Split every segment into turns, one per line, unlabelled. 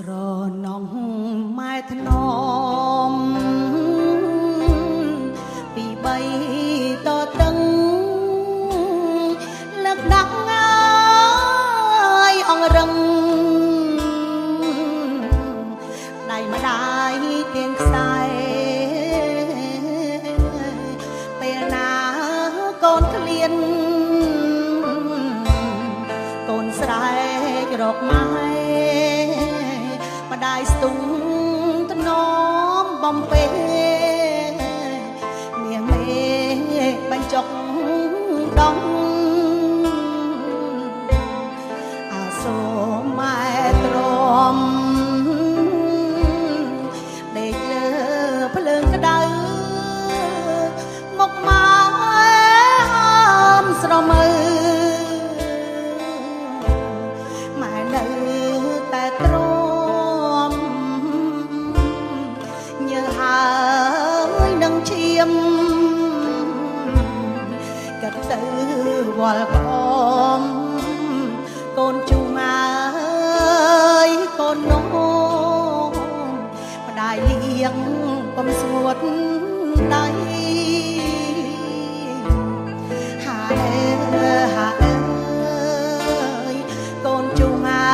ស្រណងម៉ែធ្នមពីបីតតឹងលើកដាក់ហើយអងរឹងដៃម្ដាយទៀងខ្សែពេលណាកូនឃ្លានកូនស្រែករកម៉ែម្ដាយស្ទុំថ្នមបំពេនាងមេបញ្ចុកដងអាសូមម៉ែទ្រាំដេកលើភ្លើងក្តៅមកម៉ែអមស្រមើម៉ែនៅតែទ្រាំញើហើយនឹងឈាមកាត់ទៅវល់ខំកូនជុំអើយកូននោះម្ដាយលៀងកុំស្ងួតដៃហើយកូនជុំអើ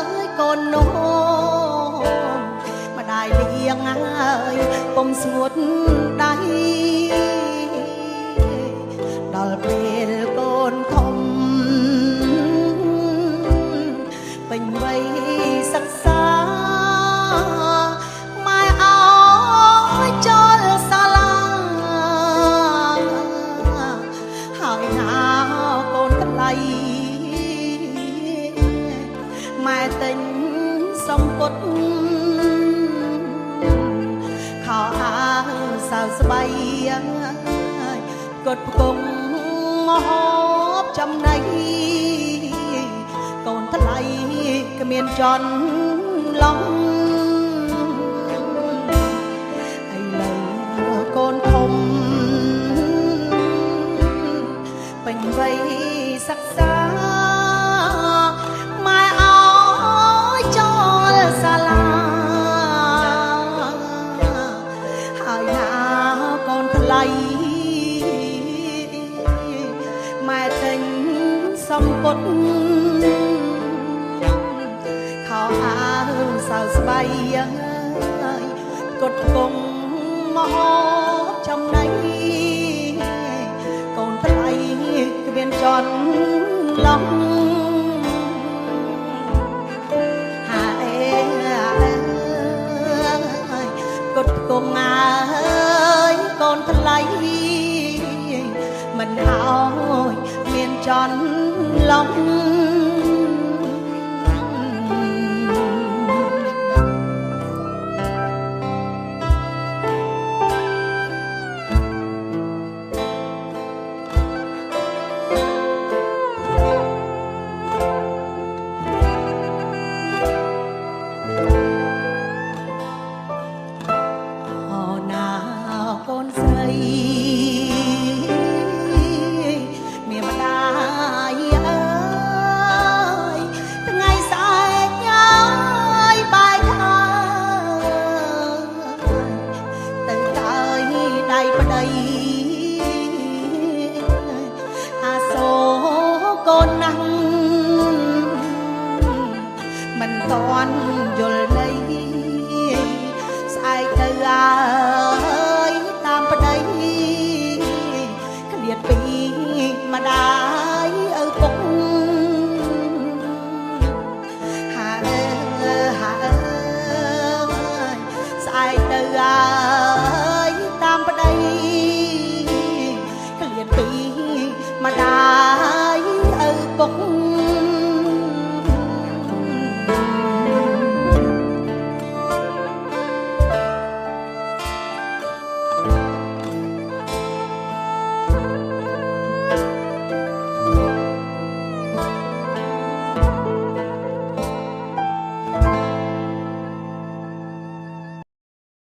យកូននោះម្ដាយលៀងហើយកុំស្ងួតដៃដល់ពេលកូនធំពេញវ័យសិក្សាម៉ែអើយចូលសាលាហើយណាកូនថ្លៃម៉ែទិញសំពត់ខោអាវសៅស្បៃកត់ផ្គង់ហូបចំណៃកូនថ្លៃគ្មានចន់ឡងឥឡូវកូនធំពេញវ័យសិក្សាម៉ែអើយចូលសាលាហើយណាកូនថ្លៃម៉ែទិញសំពត់ខោអាវសៅស្បៃកត់ផ្គង់មកចំណៃកូនថ្លៃគ្មានចន់ឡងកត់ផ្គង់អើយកូនថ្លៃមិនហើយមានចន់ឡងអាសូកូនណាស់មិនតាន់យល់ន័យស្អែកទៅអើយតាមប្តីឃ្លាតពីម្ដាយឪពុកស្អែកទៅអើយតាមប្តីឃ្លាតពីម្ដាយឪពុក